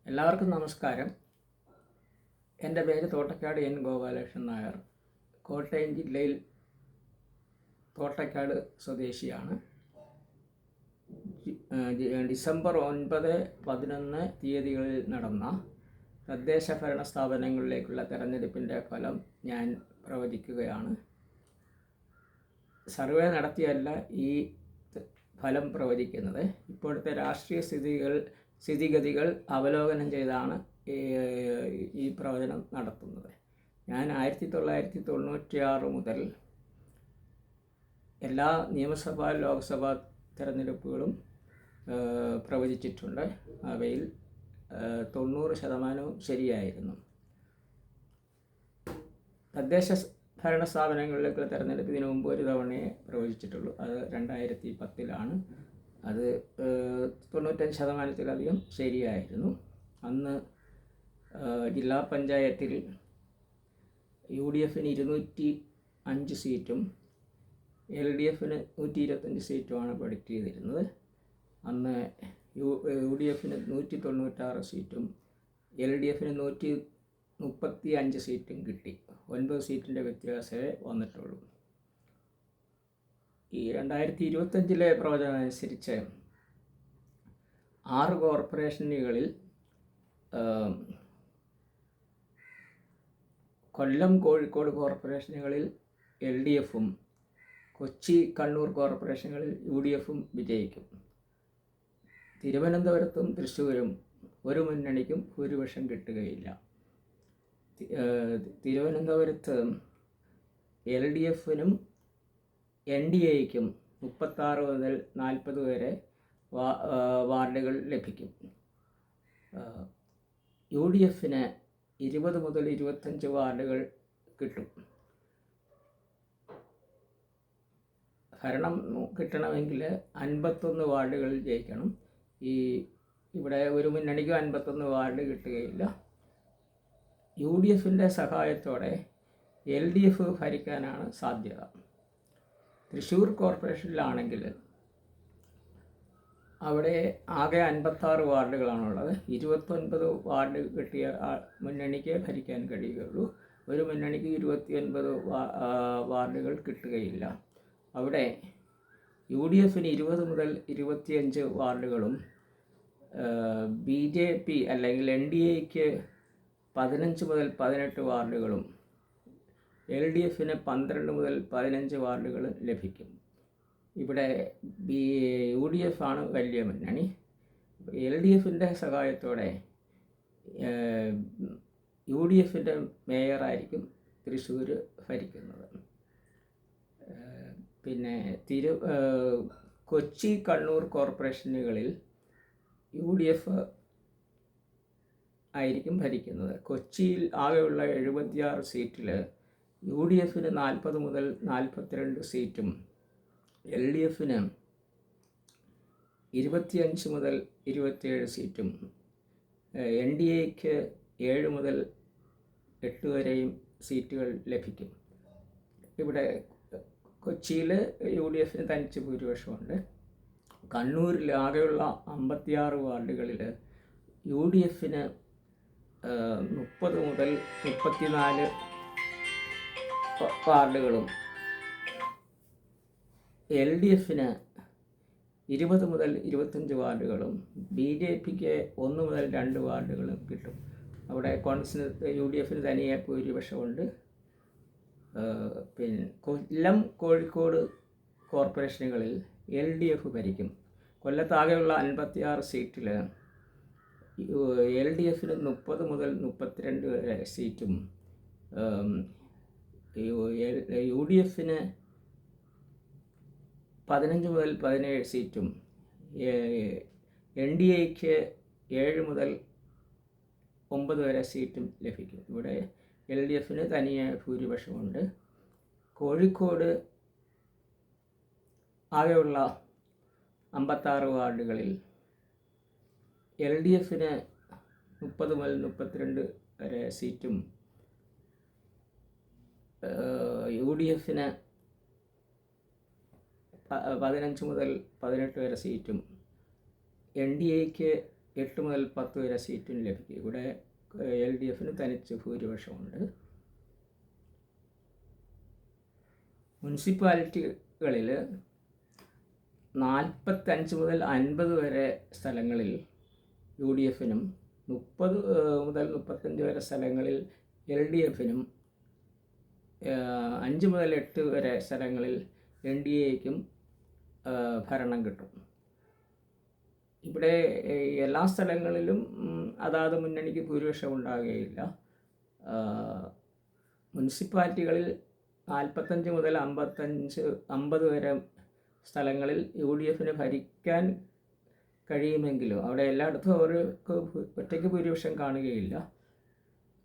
എല്ലാവർക്കും നമസ്കാരം. എൻ്റെ പേര് തോട്ടക്കാട് എൻ ഗോപാലകൃഷ്ണൻ നായർ. കോട്ടയം ജില്ലയിൽ തോട്ടക്കാട് സ്വദേശിയാണ്. ഡിസംബർ 9, 11 തീയതികളിൽ നടന്ന തദ്ദേശ ഭരണ സ്ഥാപനങ്ങളിലേക്കുള്ള തെരഞ്ഞെടുപ്പിൻ്റെ ഫലം ഞാൻ പ്രവചിക്കുകയാണ്. സർവേ നടത്തിയല്ല ഈ ഫലം പ്രവചിക്കുന്നത്. ഇപ്പോഴത്തെ രാഷ്ട്രീയ സ്ഥിതിഗതികൾ അവലോകനം ചെയ്താണ് ഈ പ്രവചനം നടത്തുന്നത്. ഞാൻ 1996 മുതൽ എല്ലാ നിയമസഭാ ലോക്സഭാ തിരഞ്ഞെടുപ്പുകളും പ്രവചിച്ചിട്ടുണ്ട്. അവയിൽ 90% ശരിയായിരുന്നു. തദ്ദേശ ഭരണ സ്ഥാപനങ്ങളിലേക്കുള്ള തിരഞ്ഞെടുപ്പ് ഇതിനു മുമ്പ് ഒരു തവണയെ പ്രവചിച്ചിട്ടുള്ളൂ. അത് 2010 അത് 95%-ലധികം ശരിയായിരുന്നു. അന്ന് ജില്ലാ പഞ്ചായത്തിൽ UDF 205 സീറ്റും LDF 125 സീറ്റുമാണ് പ്രൊഡിക്റ്റ് ചെയ്തിരുന്നത്. അന്ന് UDF 196 സീറ്റും LDF 135 സീറ്റും കിട്ടി. 9 സീറ്റിൻ്റെ വ്യത്യാസമേ വന്നിട്ടുള്ളൂ. ഈ 2025 പ്രവചനം അനുസരിച്ച് 6 കോർപ്പറേഷനുകളിൽ കൊല്ലം, കോഴിക്കോട് കോർപ്പറേഷനുകളിൽ LDFും കൊച്ചി, കണ്ണൂർ കോർപ്പറേഷനുകളിൽ UDFും വിജയിക്കും. തിരുവനന്തപുരത്തും തൃശ്ശൂരും ഒരു മുന്നണിക്കും ഭൂരിപക്ഷം കിട്ടുകയില്ല. തിരുവനന്തപുരത്ത് LDFനും NDAയ്ക്കും 36 മുതൽ 40 വരെ വാർഡുകൾ ലഭിക്കും. UDFന് 20 മുതൽ 25 വാർഡുകൾ കിട്ടും. ഭരണം കിട്ടണമെങ്കിൽ 51 വാർഡുകളിൽ ജയിക്കണം. ഇവിടെ ഒരു മുന്നണിക്കും 51 വാർഡ് കിട്ടുകയില്ല. UDFൻ്റെ സഹായത്തോടെ LDF ഭരിക്കാനാണ് സാധ്യത. തൃശ്ശൂർ കോർപ്പറേഷനിലാണെങ്കിൽ അവിടെ ആകെ 56 വാർഡുകളാണുള്ളത്. 29 വാർഡ് കിട്ടിയ മുന്നണിക്ക് ഭരിക്കാൻ കഴിയുകയുള്ളൂ. ഒരു മുന്നണിക്ക് 29 വാർഡുകൾ കിട്ടുകയില്ല. അവിടെ UDFന് 20 മുതൽ 25 വാർഡുകളും BJP അല്ലെങ്കിൽ NDAയ്ക്ക് 15 മുതൽ 18 വാർഡുകളും LDFന് 12 മുതൽ 15 വാർഡുകൾ ലഭിക്കും. ഇവിടെ UDF ആണ് വലിയ മുന്നണി. LDFൻ്റെ സഹായത്തോടെ UDFൻ്റെ മേയറായിരിക്കും തൃശ്ശൂർ ഭരിക്കുന്നത്. പിന്നെ കൊച്ചി, കണ്ണൂർ കോർപ്പറേഷനുകളിൽ UDF ആയിരിക്കും ഭരിക്കുന്നത്. കൊച്ചിയിൽ ആകെയുള്ള 76 സീറ്റിൽ UDFന് 40 മുതൽ 42 സീറ്റും LDFന് 25 മുതൽ 27 സീറ്റും NDAയ്ക്ക് 7 മുതൽ 8 വരെയും സീറ്റുകൾ ലഭിക്കും. ഇവിടെ കൊച്ചിയിൽ UDFന് തനിച്ച് ഭൂരിപക്ഷമുണ്ട്. കണ്ണൂരിൽ ആകെയുള്ള 56 വാർഡുകളിൽ UDFന് 30 മുതൽ 34 വാർഡുകളും LDFന് 20 മുതൽ 25 വാർഡുകളും BJPക്ക് 1 മുതൽ 2 വാർഡുകളും കിട്ടും. അവിടെ UDFന് തനിയെ ഭൂരിപക്ഷമുണ്ട്. പിന്നെ കൊല്ലം, കോഴിക്കോട് കോർപ്പറേഷനുകളിൽ LDF ഭരിക്കും. കൊല്ലത്താകെയുള്ള 56 സീറ്റിൽ LDFന് 30 മുതൽ 32 വരെ സീറ്റും UDFന് 15 മുതൽ 17 സീറ്റും NDAയ്ക്ക് 7 മുതൽ 9 വരെ സീറ്റും ലഭിക്കും. ഇവിടെ LDFന് തനിയെ ഭൂരിപക്ഷമുണ്ട്. കോഴിക്കോട് ആകെയുള്ള 56 വാർഡുകളിൽ LDFന് 30 മുതൽ 32 വരെ സീറ്റും UDFന് 15 മുതൽ 18 വരെ സീറ്റും NDAയ്ക്ക് 8 മുതൽ 10 വരെ സീറ്റും ലഭിക്കും. ഇവിടെ LDF തനിച്ച് ഭൂരിപക്ഷമുണ്ട്. മുനിസിപ്പാലിറ്റികളിൽ 45 മുതൽ 50 വരെ സ്ഥലങ്ങളിൽ UDF 30 മുതൽ 35 വരെ സ്ഥലങ്ങളിൽ LDF 5 മുതൽ 8 വരെ സ്ഥലങ്ങളിൽ NDA ഭരണം കിട്ടും. ഇവിടെ എല്ലാ സ്ഥലങ്ങളിലും അതാത് മുന്നണിക്ക് ഭൂരിപക്ഷം ഉണ്ടാകുകയില്ല. മുനിസിപ്പാലിറ്റികളിൽ 45 മുതൽ 50 വരെ സ്ഥലങ്ങളിൽ UDF ഭരിക്കാൻ കഴിയുമെങ്കിലും അവിടെ എല്ലായിടത്തും അവർക്ക് ഒറ്റയ്ക്ക് ഭൂരിപക്ഷം കാണുകയില്ല.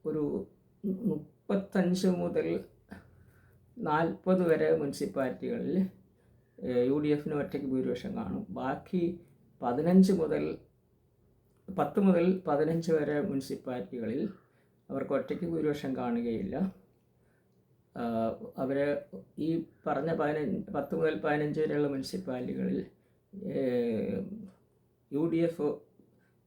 ഒരു 35 മുതൽ 40 വരെ മുനിസിപ്പാലിറ്റികളിൽ UDF ഒറ്റയ്ക്ക് ഭൂരിപക്ഷം കാണും. ബാക്കി 10 മുതൽ 15 വരെ മുനിസിപ്പാലിറ്റികളിൽ അവർക്ക് ഒറ്റയ്ക്ക് ഭൂരിപക്ഷം കാണുകയില്ല. അവർ ഈ പറഞ്ഞ 10 മുതൽ 15 വരെയുള്ള മുനിസിപ്പാലിറ്റികളിൽ UDF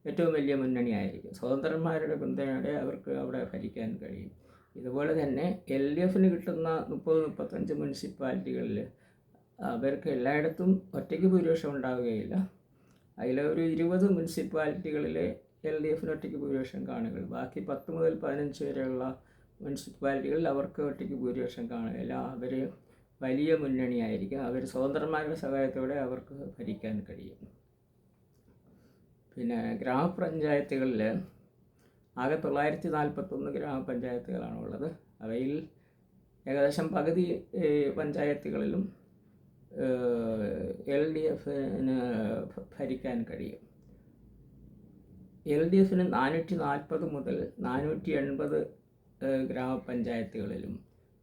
ഏറ്റവും വലിയ മുന്നണിയായിരിക്കും. സ്വതന്ത്രന്മാരുടെ പിന്തുണയോടെ അവർക്ക് അവിടെ ഭരിക്കാൻ കഴിയും. ഇതുപോലെ തന്നെ LDF കിട്ടുന്ന 30-35 മുനിസിപ്പാലിറ്റികളിൽ അവർക്ക് എല്ലായിടത്തും ഒറ്റയ്ക്ക് ഭൂരിപക്ഷം ഉണ്ടാവുകയില്ല. അതിലൊരു 20 മുനിസിപ്പാലിറ്റികളിൽ LDF ഒറ്റയ്ക്ക് ഭൂരിപക്ഷം കാണുകയുള്ളൂ. ബാക്കി 10 മുതൽ 15 വരെയുള്ള മുനിസിപ്പാലിറ്റികളിൽ അവർക്ക് ഒറ്റയ്ക്ക് ഭൂരിപക്ഷം കാണുകയില്ല. അവർ വലിയ മുന്നണിയായിരിക്കും. അവർ സ്വതന്ത്രന്മാരുടെ സഹായത്തോടെ അവർക്ക് ഭരിക്കാൻ കഴിയും. പിന്നെ ഗ്രാമപഞ്ചായത്തുകളിൽ ആകെ 941 ഗ്രാമപഞ്ചായത്തുകളാണുള്ളത്. അവയിൽ ഏകദേശം പകുതി പഞ്ചായത്തുകളിലും LDF ഭരിക്കാൻ കഴിയും. LDF 440 മുതൽ 480 ഗ്രാമപഞ്ചായത്തുകളിലും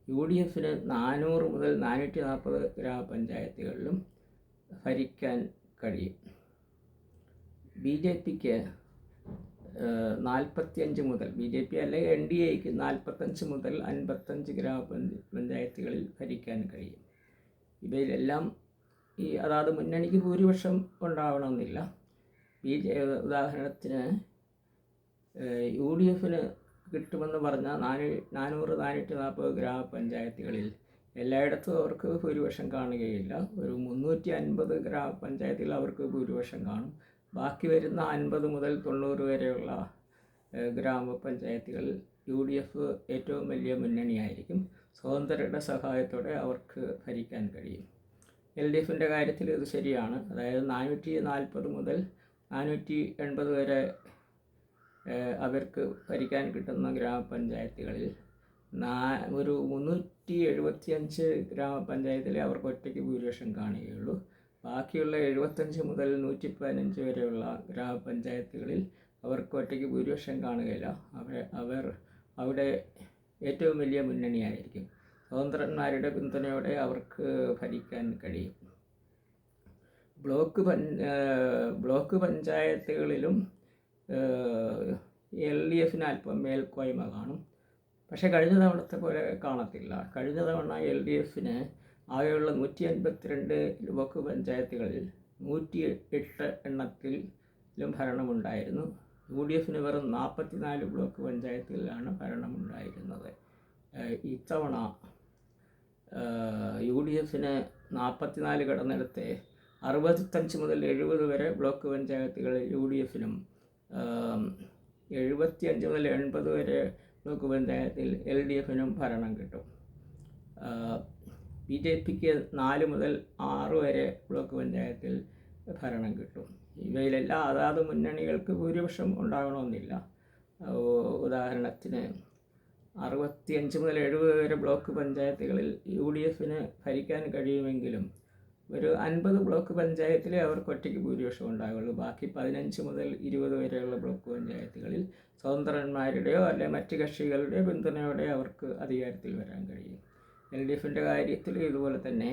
UDF 400 മുതൽ 440 ഗ്രാമപഞ്ചായത്തുകളിലും ഭരിക്കാൻ കഴിയും. BJP 45 മുതൽ BJP അല്ലെങ്കിൽ NDA 45 മുതൽ 55 ഗ്രാമപഞ്ചായത്തുകളിൽ ഭരിക്കാൻ കഴിയും. ഇവയിലെല്ലാം ഈ അതാത് മുന്നണിക്ക് ഭൂരിപക്ഷം ഉണ്ടാവണമെന്നില്ല. ഉദാഹരണത്തിന് UDF കിട്ടുമെന്ന് പറഞ്ഞ 400-440 ഗ്രാമപഞ്ചായത്തുകളിൽ എല്ലായിടത്തും അവർക്ക് ഭൂരിപക്ഷം കാണുകയില്ല. ഒരു 350 ഗ്രാമപഞ്ചായത്തിൽ അവർക്ക് ഭൂരിപക്ഷം കാണും. ബാക്കി വരുന്ന 50 മുതൽ 90 വരെയുള്ള ഗ്രാമപഞ്ചായത്തുകളിൽ UDF ഏറ്റവും വലിയ മുന്നണിയായിരിക്കും. സ്വതന്ത്രരുടെ സഹായത്തോടെ അവർക്ക് ഭരിക്കാൻ കഴിയും. LDF കാര്യത്തിൽ ഇത് ശരിയാണ്. അതായത് 440 മുതൽ 480 വരെ അവർക്ക് ഭരിക്കാൻ കിട്ടുന്ന ഗ്രാമപഞ്ചായത്തുകളിൽ ഒരു 375 ഗ്രാമപഞ്ചായത്തിലെ അവർക്ക് ഒറ്റയ്ക്ക് ഭൂരിപക്ഷം കാണുകയുള്ളൂ. ബാക്കിയുള്ള 75 മുതൽ 115 വരെയുള്ള ഗ്രാമപഞ്ചായത്തുകളിൽ അവർക്ക് ഒറ്റയ്ക്ക് ഭൂരിപക്ഷം കാണുകയില്ല. അവർ അവിടെ ഏറ്റവും വലിയ മുന്നണിയായിരിക്കും. സ്വതന്ത്രന്മാരുടെ പിന്തുണയോടെ അവർക്ക് ഭരിക്കാൻ കഴിയും. ബ്ലോക്ക് പഞ്ചായത്തുകളിലും LDF അല്പം മേൽക്കോയ്മ കാണും. പക്ഷേ കഴിഞ്ഞ തവണത്തെ പോലെ കാണത്തില്ല. കഴിഞ്ഞ തവണ LDF ആകെയുള്ള 182 ബ്ലോക്ക് പഞ്ചായത്തുകളിൽ 108 എണ്ണത്തിലും ഭരണമുണ്ടായിരുന്നു. UDF വെറും 44 ബ്ലോക്ക് പഞ്ചായത്തുകളിലാണ് ഭരണമുണ്ടായിരുന്നത്. ഇത്തവണ UDF 44 കടന്നെടുത്ത് 65 മുതൽ 70 വരെ ബ്ലോക്ക് പഞ്ചായത്തുകളിൽ UDF 75 മുതൽ 80 വരെ ബ്ലോക്ക് പഞ്ചായത്തിൽ LDF ഭരണം കിട്ടും. BJP 4 മുതൽ 6 വരെ ബ്ലോക്ക് പഞ്ചായത്തിൽ ഭരണം കിട്ടും. ഇവയിലെല്ലാം അതാത് മുന്നണികൾക്ക് ഭൂരിപക്ഷം ഉണ്ടാകണമെന്നില്ല. ഉദാഹരണത്തിന് 65 മുതൽ 70 വരെ ബ്ലോക്ക് പഞ്ചായത്തുകളിൽ UDF ഭരിക്കാൻ കഴിയുമെങ്കിലും ഒരു 50 ബ്ലോക്ക് പഞ്ചായത്തിലെ അവർക്ക് ഒറ്റയ്ക്ക് ഭൂരിപക്ഷം ഉണ്ടാകുള്ളൂ. ബാക്കി 15 മുതൽ 20 വരെയുള്ള ബ്ലോക്ക് പഞ്ചായത്തുകളിൽ സ്വതന്ത്രന്മാരുടെയോ അല്ലെ മറ്റ് കക്ഷികളുടെയോ പിന്തുണയോടെ അവർക്ക് അധികാരത്തിൽ വരാൻ കഴിയും. LDF കാര്യത്തിൽ ഇതുപോലെ തന്നെ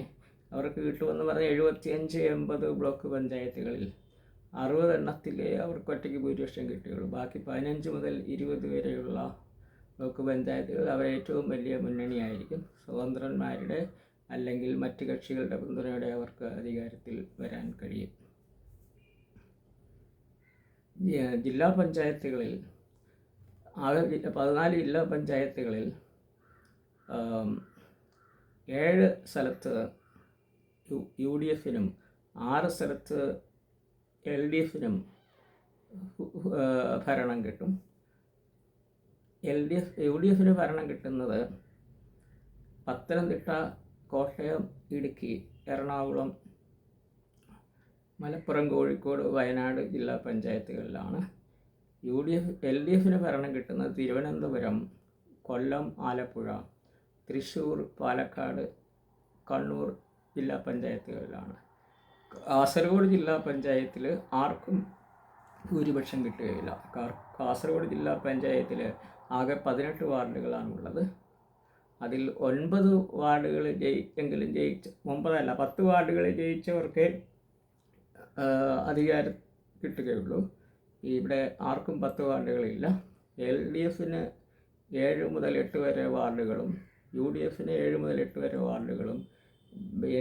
അവർക്ക് കിട്ടുമെന്ന് പറഞ്ഞ 75-80 ബ്ലോക്ക് പഞ്ചായത്തുകളിൽ 60 എണ്ണത്തിലേ അവർക്ക് ഒറ്റയ്ക്ക് ഭൂരിപക്ഷം കിട്ടുകയുള്ളൂ. ബാക്കി 15 മുതൽ 20 വരെയുള്ള ബ്ലോക്ക് പഞ്ചായത്തുകൾ അവർ ഏറ്റവും വലിയ മുന്നണിയായിരിക്കും. സ്വതന്ത്രന്മാരുടെ അല്ലെങ്കിൽ മറ്റ് കക്ഷികളുടെ പിന്തുണയോടെ അവർക്ക് അധികാരത്തിൽ വരാൻ കഴിയും. ജില്ലാ പഞ്ചായത്തുകളിൽ ആകെ 14 ജില്ലാ പഞ്ചായത്തുകളിൽ 7 സ്ഥലത്ത് UDF 6 സ്ഥലത്ത് LDF ഭരണം കിട്ടും. UDF ഭരണം കിട്ടുന്നത് പത്തനംതിട്ട, കോട്ടയം, ഇടുക്കി, എറണാകുളം, മലപ്പുറം, കോഴിക്കോട്, വയനാട് ജില്ലാ പഞ്ചായത്തുകളിലാണ്. LDF ഭരണം കിട്ടുന്നത് തിരുവനന്തപുരം, കൊല്ലം, ആലപ്പുഴ, തൃശ്ശൂർ, പാലക്കാട്, കണ്ണൂർ ജില്ലാ പഞ്ചായത്തുകളിലാണ്. കാസർഗോഡ് ജില്ലാ പഞ്ചായത്തിൽ ആർക്കും ഭൂരിപക്ഷം കിട്ടുകയില്ല. കാസർഗോഡ് ജില്ലാ പഞ്ചായത്തിൽ ആകെ 18 വാർഡുകളാണുള്ളത്. അതിൽ 9 വാർഡുകൾ എങ്കിലും 10 വാർഡുകളിൽ ജയിച്ചവർക്ക് അധികാരം കിട്ടുകയുള്ളൂ. ഇവിടെ ആർക്കും 10 വാർഡുകളില്ല. LDF 7 മുതൽ 8 വരെ വാർഡുകളും UDF 7 മുതൽ 8 വരെ വാർഡുകളും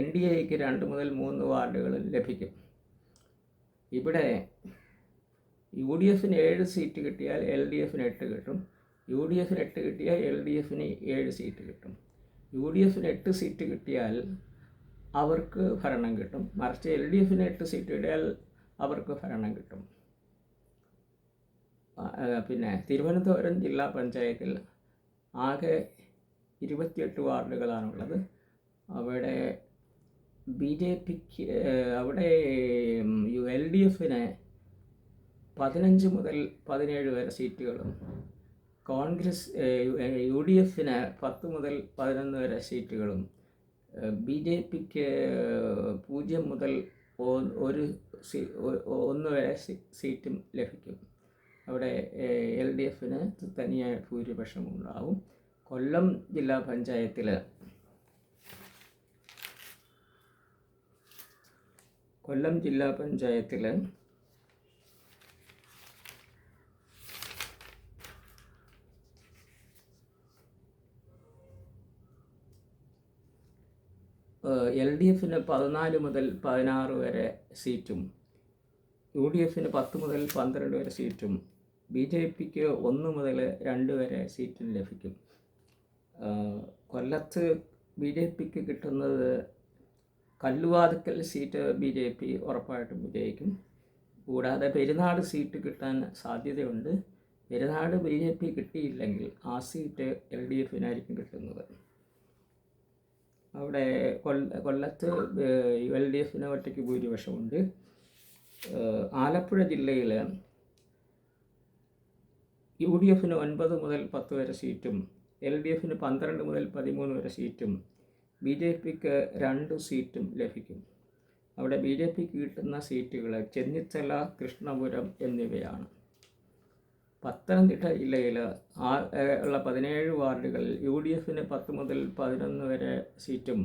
NDAക്ക് 2 മുതൽ 3 വാർഡുകളും ലഭിക്കും. ഇവിടെ UDF 7 സീറ്റ് കിട്ടിയാൽ LDF 8 കിട്ടും. UDF 8 കിട്ടിയാൽ LDF 7 സീറ്റ് കിട്ടും. UDF 8 സീറ്റ് കിട്ടിയാൽ അവർക്ക് ഭരണം കിട്ടും. മറിച്ച് LDF 8 സീറ്റ് കിട്ടിയാൽ അവർക്ക് ഭരണം കിട്ടും. പിന്നെ തിരുവനന്തപുരം ജില്ലാ പഞ്ചായത്തിൽ ആകെ 28 വാർഡുകളാണുള്ളത്. അവിടെ BJPക്ക് അവിടെ LDF 15 മുതൽ 17 വരെ സീറ്റുകളും കോൺഗ്രസ് UDF 10 മുതൽ 11 വരെ സീറ്റുകളും BJPക്ക് 0 മുതൽ 1 വരെ സീറ്റും ലഭിക്കും. അവിടെ LDF തനിയായ ഭൂരിപക്ഷം ഉണ്ടാവും. കൊല്ലം ജില്ലാ പഞ്ചായത്തിൽ LDF 14 മുതൽ 16 വരെ സീറ്റും UDF 10 മുതൽ 12 വരെ സീറ്റും BJPക്ക് 1 മുതൽ 2 വരെ സീറ്റും ലഭിക്കും. കൊല്ലത്ത് BJPക്ക് കിട്ടുന്നത് കല്ലുവാതുക്കൽ സീറ്റ് BJP ഉറപ്പായിട്ടും വിജയിക്കും. കൂടാതെ പെരുന്നാട് സീറ്റ് കിട്ടാൻ സാധ്യതയുണ്ട്. പെരുന്നാട് BJP കിട്ടിയില്ലെങ്കിൽ ആ സീറ്റ് LDF കിട്ടുന്നത്. അവിടെ കൊല്ലത്ത് LDF ഒറ്റയ്ക്ക് ഭൂരിപക്ഷമുണ്ട്. ആലപ്പുഴ ജില്ലയിൽ UDF 9 മുതൽ 10 വരെ സീറ്റും LDF 12 മുതൽ 13 വരെ സീറ്റും BJPക്ക് 2 സീറ്റും ലഭിക്കും. അവിടെ BJPക്ക് കിട്ടുന്ന സീറ്റുകൾ ചെന്നിത്തല, കൃഷ്ണപുരം എന്നിവയാണ്. പത്തനംതിട്ട ജില്ലയിൽ ഉള്ള 17 വാർഡുകളിൽ UDF 10 മുതൽ 11 വരെ സീറ്റും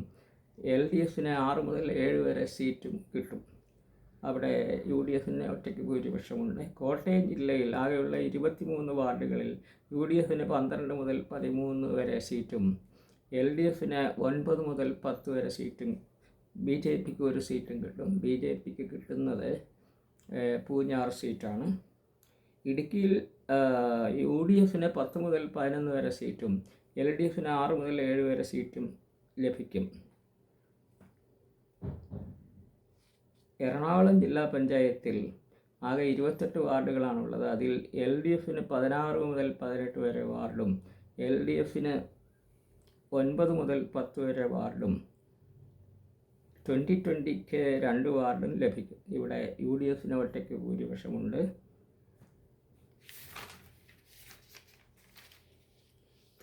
LDF 6 മുതൽ 7 വരെ സീറ്റും കിട്ടും. അവിടെ UDF ഒറ്റയ്ക്ക് ഭൂരിപക്ഷമുണ്ട്. കോട്ടയം ജില്ലയിൽ ആകെയുള്ള 23 വാർഡുകളിൽ UDF 12 മുതൽ 13 വരെ സീറ്റും LDF 9 മുതൽ 10 വരെ സീറ്റും BJPക്ക് 1 സീറ്റും കിട്ടും. BJPക്ക് കിട്ടുന്നത് പൂഞ്ഞാർ സീറ്റാണ്. ഇടുക്കിയിൽ UDF 10 മുതൽ 11 വരെ സീറ്റും LDF 6 മുതൽ 7 വരെ സീറ്റും ലഭിക്കും. എറണാകുളം ജില്ലാ പഞ്ചായത്തിൽ ആകെ 28 വാർഡുകളാണുള്ളത്. അതിൽ LDF 16 മുതൽ 18 വരെ വാർഡും LDF 9 മുതൽ 10 വരെ വാർഡും 2020ക്ക് 2 വാർഡും ലഭിക്കും. ഇവിടെ UDF ഒറ്റയ്ക്ക് ഭൂരിപക്ഷമുണ്ട്.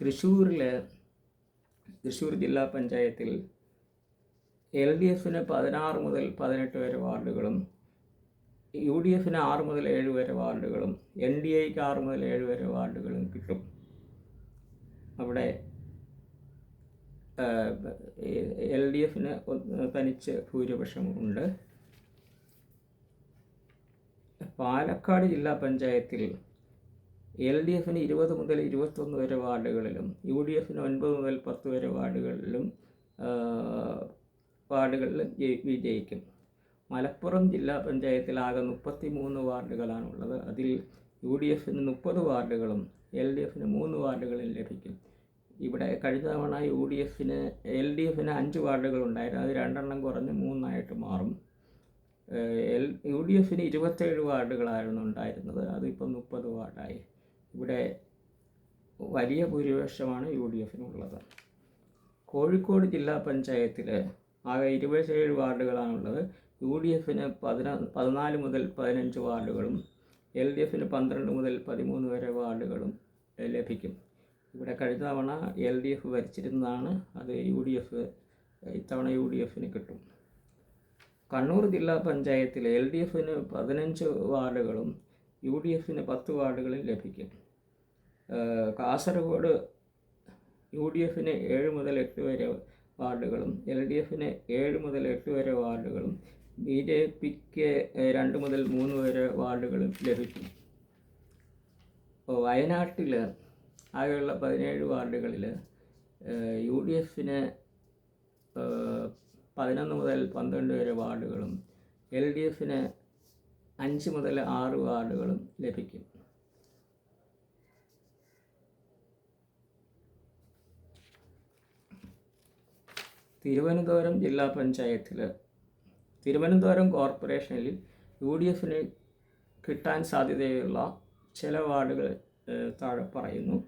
തൃശ്ശൂർ ജില്ലാ പഞ്ചായത്തിൽ LDF 16 മുതൽ 18 വരെ വാർഡുകളും UDF 6 മുതൽ 7 വരെ വാർഡുകളും NDAക്ക് 6 മുതൽ 7 വരെ വാർഡുകളും കിട്ടും. അവിടെ LDF തനിച്ച് ഭൂരിപക്ഷമുണ്ട്. പാലക്കാട് ജില്ലാ പഞ്ചായത്തിൽ LDF 20 മുതൽ 21 വരെ വാർഡുകളിലും UDF 9 മുതൽ 10 വരെ വാർഡുകളിലും വിജയിക്കും. മലപ്പുറം ജില്ലാ പഞ്ചായത്തിൽ ആകെ 33 വാർഡുകളാണുള്ളത്. അതിൽ UDFന് 30 വാർഡുകളും LDFന് 3 വാർഡുകളും ലഭിക്കും. ഇവിടെ കഴിഞ്ഞ തവണ LDFന് 5 വാർഡുകളുണ്ടായിരുന്നു. അത് 2 കുറഞ്ഞ് 3 മാറും. UDFന് 27 വാർഡുകളായിരുന്നു ഉണ്ടായിരുന്നത്. അതിപ്പോൾ 30 വാർഡായി. ഇവിടെ വലിയ ഭൂരിപക്ഷമാണ് UDFനുള്ളത്. കോഴിക്കോട് ജില്ലാ പഞ്ചായത്തിൽ ആകെ 27 വാർഡുകളാണുള്ളത്. UDFന് 14 മുതൽ 15 വാർഡുകളും LDFന് 12 മുതൽ 13 വരെ വാർഡുകളും ലഭിക്കും. ഇവിടെ കഴിഞ്ഞ തവണ LDF ഭരിച്ചിരുന്നതാണ്. അത് ഇത്തവണ UDFന് കിട്ടും. കണ്ണൂർ ജില്ലാ പഞ്ചായത്തിൽ LDFന് 15 വാർഡുകളും UDFന് 10 വാർഡുകളും ലഭിക്കും. കാസർഗോഡ് UDFന് 7 മുതൽ 8 വരെ വാർഡുകളും LDFന് 7 മുതൽ 8 വരെ വാർഡുകളും BJPക്ക് 2 മുതൽ 3 വരെ വാർഡുകളും ലഭിക്കും. വയനാട്ടിൽ ആകെയുള്ള 17 വാർഡുകളിൽ UDFന് 11 മുതൽ 12 വരെ വാർഡുകളും LDFന് 5 മുതൽ 6 വാർഡുകളും ലഭിക്കും. തിരുവനന്തപുരം ജില്ലാ പഞ്ചായത്തിൽ തിരുവനന്തപുരം കോർപ്പറേഷനിൽ UDFന് കിട്ടാൻ സാധ്യതയുള്ള ചില വാർഡുകൾ താഴെ പറയുന്നു.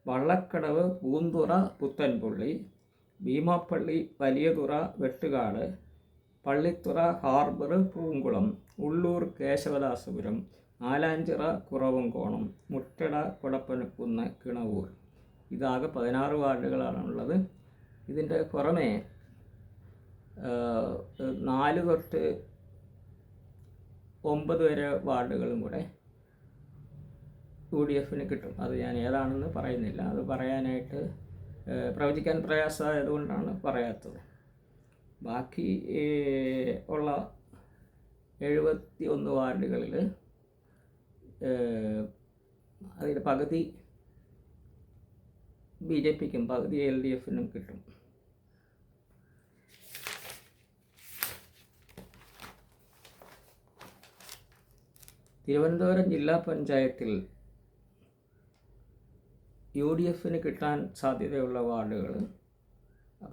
വള്ളക്കടവ്, പൂന്തുറ, പുത്തൻപുള്ളി, ഭീമാപ്പള്ളി, വലിയതുറ, വെട്ടുകാട്, പള്ളിത്തുറ, ഹാർബർ, പൂങ്കുളം, ഉള്ളൂർ, കേശവദാസപുരം, ആലാഞ്ചിറ, കുറവങ്കോണം, മുട്ടട, കൊടപ്പനക്കുന്ന്, കിണവൂർ. ഇതാകെ 16 വാർഡുകളാണുള്ളത്. ഇതിൻ്റെ പുറമെ 4 തൊട്ട് 9 വരെ വാർഡുകളും കൂടെ UDFന് കിട്ടും. അത് ഞാൻ ഏതാണെന്ന് പറയുന്നില്ല. അത് പറയാനായിട്ട് പ്രവചിക്കാൻ പ്രയാസമായതുകൊണ്ടാണ് പറയാത്തത്. ബാക്കി ഉള്ള 71 വാർഡുകളിൽ അതിൽ പകുതി BJPക്കും പകുതി LDFനും കിട്ടും. തിരുവനന്തപുരം ജില്ലാ പഞ്ചായത്തിൽ UDFന് കിട്ടാൻ സാധ്യതയുള്ള വാർഡുകൾ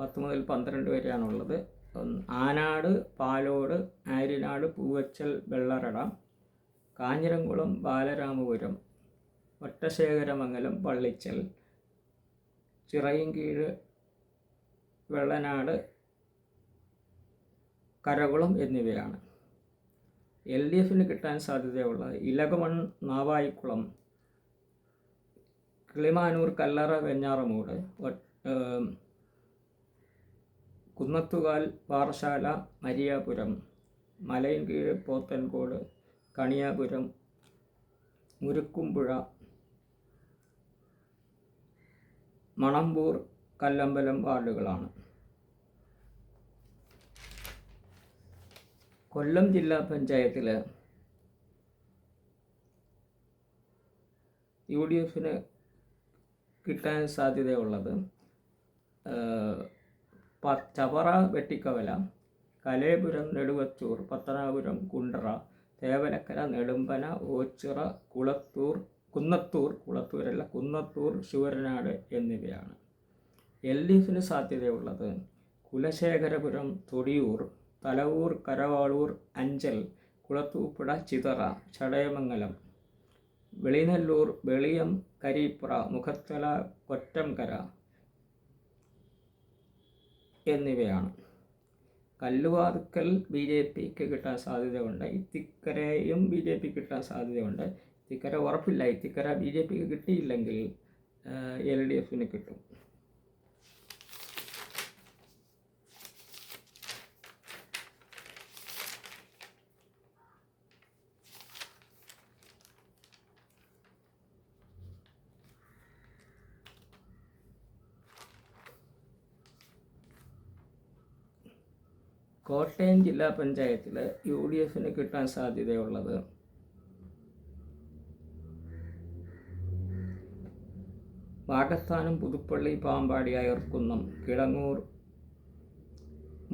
10 മുതൽ 12 വരെയാണുള്ളത്. ആനാട്, പാലോട്, ആര്യനാട്, പൂവച്ചൽ, വെള്ളറട, കാഞ്ഞിരംകുളം, ബാലരാമപുരം, ഒറ്റശേഖരമംഗലം, പള്ളിച്ചൽ, ചിറയിൻകീഴ്, വെള്ളനാട്, കരകുളം എന്നിവയാണ്. LDFന് കിട്ടാൻ സാധ്യതയുള്ളത് ഇലകമൺ, നാവായിക്കുളം, കിളിമാനൂർ, കല്ലറ, വെഞ്ഞാറമൂട്, കുന്നത്തുകാൽ, പാറശാല, മരിയാപുരം, മലയൻകീഴ്, പോത്തൻകോട്, കണിയാപുരം, മുരുക്കുംപുഴ, മണമ്പൂർ, കല്ലമ്പലം വാർഡുകളാണ്. കൊല്ലം ജില്ലാ പഞ്ചായത്തിൽ UDFന് കിട്ടാൻ സാധ്യതയുള്ളത് ചവറ, വെട്ടിക്കവല, കലേപുരം, നെടുവത്തൂർ, പത്തനാപുരം, കുണ്ടറ, തേവലക്കര, നെടുമ്പന, ഓച്ചിറ, കുന്നത്തൂർ, ശൂരനാട് എന്നിവയാണ്. LDFന് സാധ്യതയുള്ളത് കുലശേഖരപുരം, തൊടിയൂർ, തലവൂർ, കരവാളൂർ, അഞ്ചൽ, കുളത്തൂപ്പുഴ, ചിതറ, ചടയമംഗലം, വെളിനല്ലൂർ, വെളിയം, കരീപ്ര, മുഖത്തല, കൊറ്റംകര എന്നിവയാണ്. കല്ലുവാതുക്കൽ BJPക്ക് കിട്ടാൻ സാധ്യതയുണ്ട്. ഇത്തിക്കരയും BJPക്ക് കിട്ടാൻ സാധ്യതയുണ്ട്. ഇത്തിക്കര ഉറപ്പില്ല. ഇത്തിക്കര BJPക്ക് കിട്ടിയില്ലെങ്കിൽ LDFന് കിട്ടും. കോട്ടയം ജില്ലാ പഞ്ചായത്തിൽ UDFന് കിട്ടാൻ സാധ്യതയുള്ളത് വാകസ്ഥാനം, പുതുപ്പള്ളി, പാമ്പാടി, അയർക്കുന്നം, കിടങ്ങൂർ,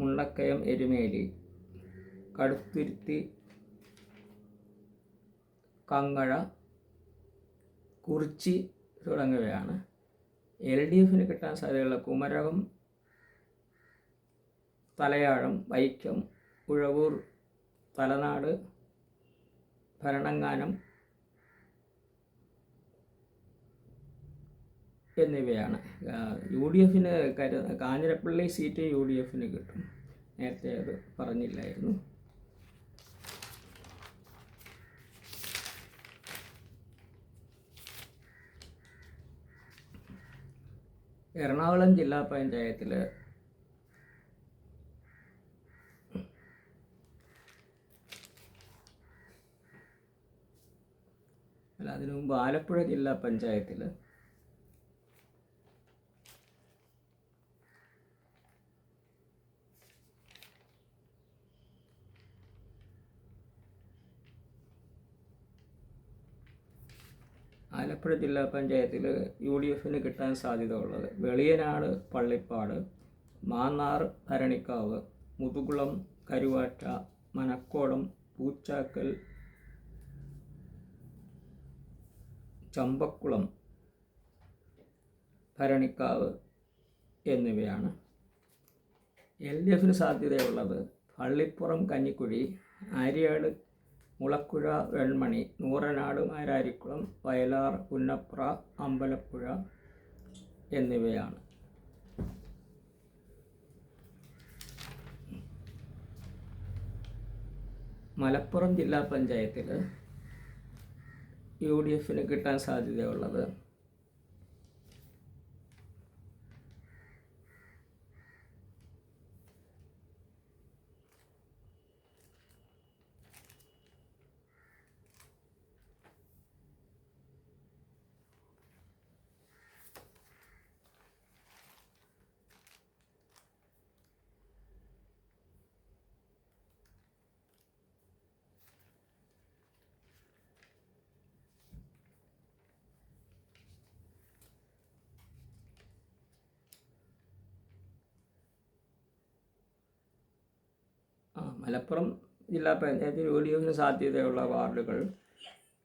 മുണ്ടക്കയം, എരുമേലി, കടുത്തുരുത്തി, കങ്ങഴ, കുറിച്ചി തുടങ്ങിയവയാണ്. LDF കിട്ടാൻ സാധ്യതയുള്ള കുമരകം, തലയാഴം, വൈക്കം, ഉഴവൂർ, തലനാട്, ഭരണങ്ങാനം എന്നിവയാണ്. UDF കാഞ്ഞിരപ്പള്ളി സീറ്റ് UDF കിട്ടും. നേരത്തെ അത് പറഞ്ഞില്ലായിരുന്നു. എറണാകുളം ജില്ലാ പഞ്ചായത്തിൽ അതിനു മുമ്പ് ആലപ്പുഴ ജില്ലാ പഞ്ചായത്തിൽ UDF കിട്ടാൻ സാധ്യത ഉള്ളത് വെളിയനാട്, പള്ളിപ്പാട്, മാന്നാർ, ഭരണിക്കാവ്, മുതുകുളം, കരുവാറ്റ, മനക്കോടം, പൂച്ചാക്കൽ, ചമ്പക്കുളം, ഭരണിക്കാവ് എന്നിവയാണ്. LDF സാധ്യതയുള്ളത് പള്ളിപ്പുറം, കഞ്ഞിക്കുഴി, ആര്യാട്, മുളക്കുഴ, വെൺമണി, നൂറനാട്, മാരാരിക്കുളം, വയലാർ, പുന്നപ്ര, അമ്പലപ്പുഴ എന്നിവയാണ്. മലപ്പുറം ജില്ലാ പഞ്ചായത്തിൽ UDF കിട്ടാൻ സാധ്യതയുള്ളത് മലപ്പുറം ജില്ലാ പഞ്ചായത്തിൽ UDF സാധ്യതയുള്ള വാർഡുകൾ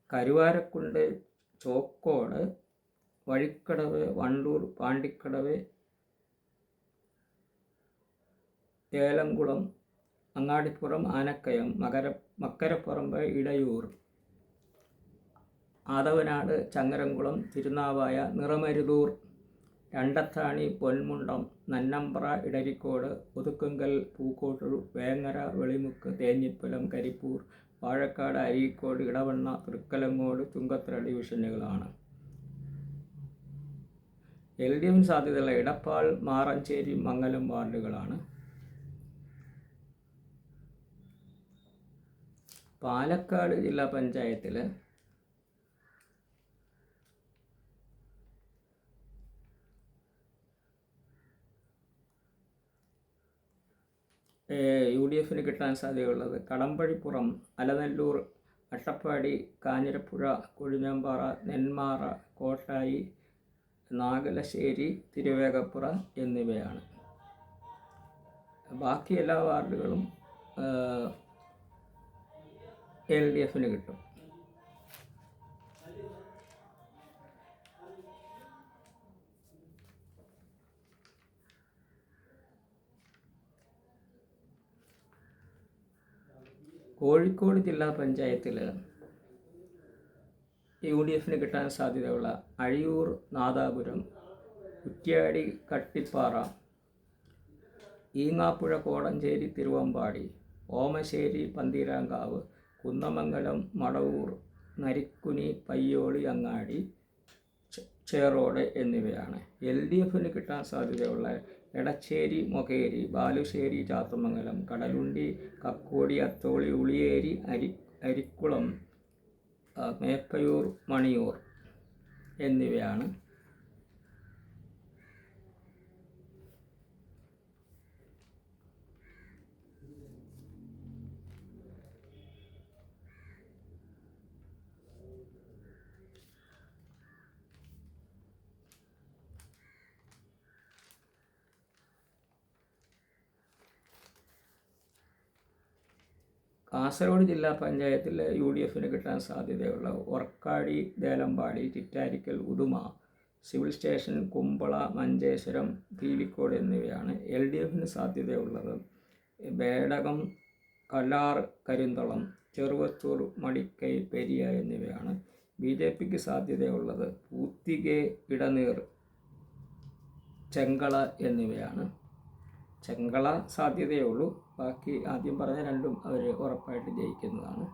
കരുവാരക്കുണ്ട്, ചോക്കോട്, വഴിക്കടവ്, വണ്ടൂർ, പാണ്ടിക്കടവ്, ഏലംകുളം, അങ്ങാടിപ്പുറം, ആനക്കയം, മക്കരപ്പറമ്പ്, ഇടയൂർ, ആദവനാട്, ചങ്ങരംകുളം, തിരുനാവായ, നിറമരുതൂർ, രണ്ടത്താണി, പൊന്മുണ്ടം, നന്നമ്പ്ര, ഇടരിക്കോട്, ഒതുക്കുങ്കൽ, പൂക്കോട്ടൂർ, വേങ്ങര, വെളിമുക്ക്, തേഞ്ഞിപ്പലം, കരിപ്പൂർ, വാഴക്കാട്, അരീക്കോട്, ഇടവണ്ണ, തൃക്കലങ്ങോട്, ചുങ്കത്തറ ഡിവിഷനുകളാണ്. LDF സാധ്യതയുള്ള ഇടപ്പാൾ, മാറഞ്ചേരി, മംഗലം വാർഡുകളാണ്. പാലക്കാട് ജില്ലാ പഞ്ചായത്തിൽ UDF കിട്ടാൻ സാധ്യതയുള്ളത് കടമ്പഴിപ്പുറം, അലനല്ലൂർ, അട്ടപ്പാടി, കാഞ്ഞിരപ്പുഴ, കൊഴിഞ്ഞാമ്പാറ, നെന്മാറ, കോട്ടായി, നാഗലശ്ശേരി, തിരുവേഗപ്പുറ എന്നിവയാണ്. ബാക്കി എല്ലാ വാർഡുകളും LDF കിട്ടും. കോഴിക്കോട് ജില്ലാ പഞ്ചായത്തിൽ UDF കിട്ടാൻ സാധ്യതയുള്ള അഴിയൂർ, നാദാപുരം, കുറ്റ്യാടി, കട്ടിപ്പാറ, ഈങ്ങാപ്പുഴ, കോടഞ്ചേരി, തിരുവമ്പാടി, ഓമശ്ശേരി, പന്തീരാങ്കാവ്, കുന്നമംഗലം, മടവൂർ, നരിക്കുനി, പയ്യോളി, അങ്ങാടി, ചേറോട് എന്നിവയാണ്. LDF കിട്ടാൻ സാധ്യതയുള്ള എടച്ചേരി, മൊകേരി, ബാലുശ്ശേരി, ചാത്തമംഗലം, കടലുണ്ടി, കക്കോടി, അത്തോളി, ഉളിയേരി, അരിക്കുളം, മേപ്പയൂർ, മണിയൂർ എന്നിവയാണ്. കാസർഗോഡ് ജില്ലാ പഞ്ചായത്തിൽ UDFന് കിട്ടാൻ സാധ്യതയുള്ള ഒർക്കാടി, ദേലമ്പാടി, ചിറ്റാരിക്കൽ, ഉദുമ, സിവിൽ സ്റ്റേഷൻ, കുമ്പള, മഞ്ചേശ്വരം, പീലിക്കോട് എന്നിവയാണ്. LDFന് സാധ്യതയുള്ളത് ബേടകം, കല്ലാർ, കരിന്തളം, ചെറുവത്തൂർ, മടിക്കൈ, പെരിയ എന്നിവയാണ്. BJPക്ക് സാധ്യതയുള്ളത് പൂത്തികെ, ഇടനീർ, ചെങ്കള എന്നിവയാണ്. ചെങ്കള സാധ്യതയേ ഉള്ളൂ. ബാക്കി ആദ്യം പറഞ്ഞ രണ്ടും അവർ ഉറപ്പായിട്ട് ജയിക്കുന്നതാണ്.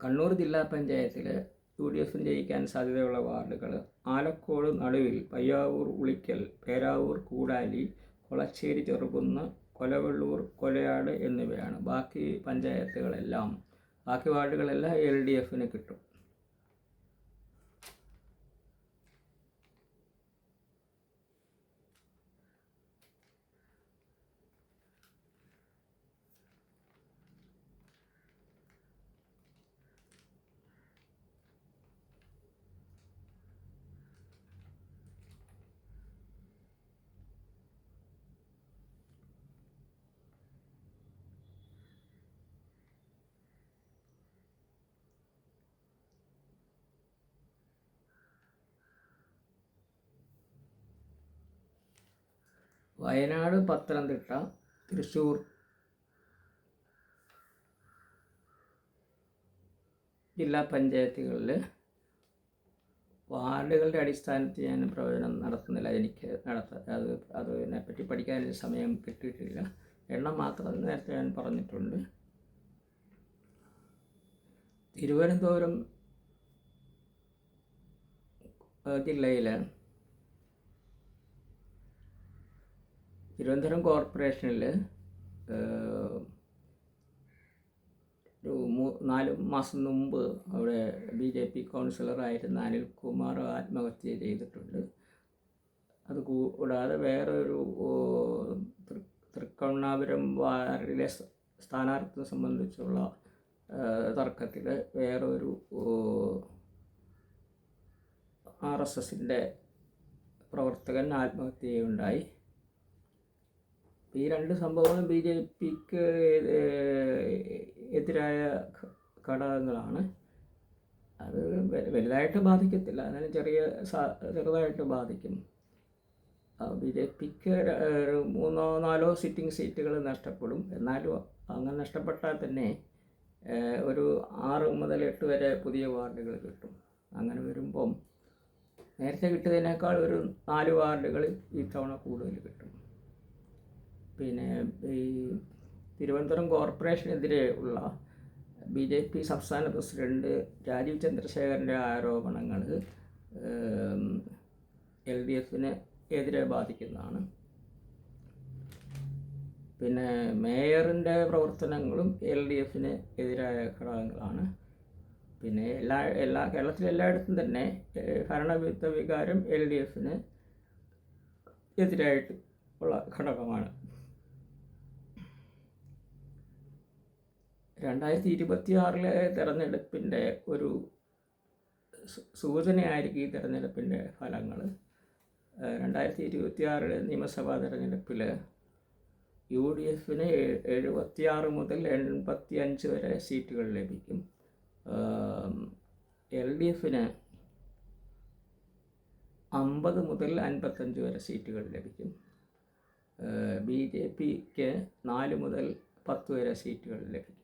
കണ്ണൂർ ജില്ലാ പഞ്ചായത്തിൽ UDFന് ജയിക്കാൻ സാധ്യതയുള്ള വാർഡുകൾ ആലക്കോട് നടുവിൽ, പയ്യാവൂർ, ഉളിക്കൽ, പേരാവൂർ, കൂടാലി, കൊളച്ചേരി, ചെറുകുന്ന്, കൊലവെള്ളൂർ, കൊലയാട് എന്നിവയാണ്. ബാക്കി വാർഡുകളെല്ലാം LDFന് കിട്ടും. വയനാട്, പത്തനംതിട്ട, തൃശ്ശൂർ ജില്ലാ പഞ്ചായത്തുകളിൽ വാർഡുകളുടെ അടിസ്ഥാനത്തിൽ ഞാൻ പ്രവചനം നടത്തുന്നില്ല. എനിക്ക് അതിനെപ്പറ്റി പഠിക്കാൻ സമയം കിട്ടിയിട്ടില്ല. എണ്ണം മാത്രം നേരത്തെ ഞാൻ പറഞ്ഞിട്ടുണ്ട്. തിരുവനന്തപുരം ജില്ലയിൽ തിരുവനന്തപുരം കോർപ്പറേഷനിൽ ഒരു 4 മാസം മുമ്പ് അവിടെ BJP കൗൺസിലറായിരുന്ന അനിൽകുമാർ ആത്മഹത്യ ചെയ്തിട്ടുണ്ട്. അതുകൂടാതെ വേറൊരു തൃക്കണ്ണാപുരം വാർഡിലെ സ്ഥാനാർത്ഥിയെ സംബന്ധിച്ചുള്ള തർക്കത്തിൽ വേറൊരു RSSൻ്റെ പ്രവർത്തകൻ ആത്മഹത്യ ചെയ്യുകയുണ്ടായി. ഈ 2 സംഭവങ്ങളും BJPക്ക് എതിരായ ഘടകങ്ങളാണ്. അത് വലുതായിട്ട് ബാധിക്കത്തില്ല, എന്നാലും ചെറുതായിട്ട് ബാധിക്കും. BJPക്ക് 3-4 സിറ്റിംഗ് സീറ്റുകൾ നഷ്ടപ്പെടും. എന്നാലും അങ്ങനെ നഷ്ടപ്പെട്ടാൽ തന്നെ ഒരു 6 മുതൽ 8 വരെ പുതിയ വാർഡുകൾ കിട്ടും. അങ്ങനെ വരുമ്പം നേരത്തെ കിട്ടിയതിനേക്കാൾ ഒരു 4 വാർഡുകൾ ഈ തവണ കൂടുതൽ കിട്ടും. പിന്നെ ഈ തിരുവനന്തപുരം കോർപ്പറേഷനെതിരെ ഉള്ള BJP സംസ്ഥാന പ്രസിഡന്റ് രാജീവ് ചന്ദ്രശേഖരൻ്റെ ആരോപണങ്ങൾ LDFന് എതിരെ ബാധിക്കുന്നതാണ്. പിന്നെ മേയറിൻ്റെ പ്രവർത്തനങ്ങളും LDFന് എതിരായ ഘടകങ്ങളാണ്. പിന്നെ കേരളത്തിലെ എല്ലായിടത്തും തന്നെ ഭരണവിരുദ്ധ വികാരം LDFന് എതിരായിട്ട് ഉള്ള ഘടകമാണ്. 2026 തിരഞ്ഞെടുപ്പിൻ്റെ ഒരു സൂചനയായിരിക്കും ഈ തിരഞ്ഞെടുപ്പിൻ്റെ ഫലങ്ങൾ. 2026 നിയമസഭാ തിരഞ്ഞെടുപ്പിൽ UDFന് 76 മുതൽ 85 വരെ സീറ്റുകൾ ലഭിക്കും. LDFന് 50 മുതൽ 55 വരെ സീറ്റുകൾ ലഭിക്കും. BJPക്ക് 4 മുതൽ 10 വരെ സീറ്റുകൾ ലഭിക്കും.